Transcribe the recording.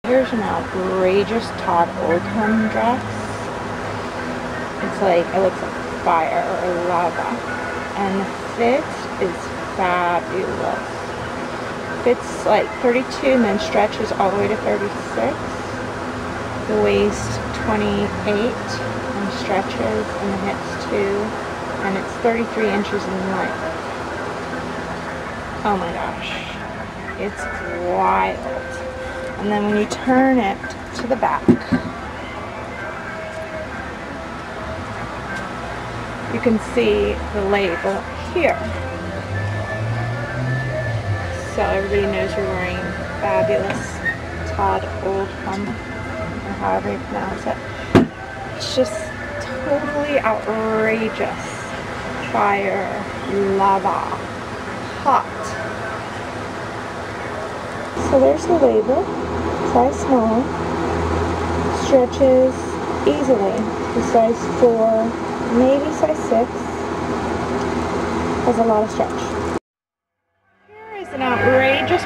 Here's an outrageous Todd Oldham dress. It's like, it looks like fire or lava. And the fit is fabulous. Fits like 32 and then stretches all the way to 36. The waist 28 and stretches, and the hips too. And it's 33 inches in length. Oh my gosh. It's wild. And then when you turn it to the back, you can see the label here. So everybody knows you're wearing fabulous Todd Oldham, or however you pronounce it. It's just totally outrageous. Fire, lava, hot. So there's the label. Size small, stretches easily to size 4, maybe size 6, has a lot of stretch. Here is an outrageous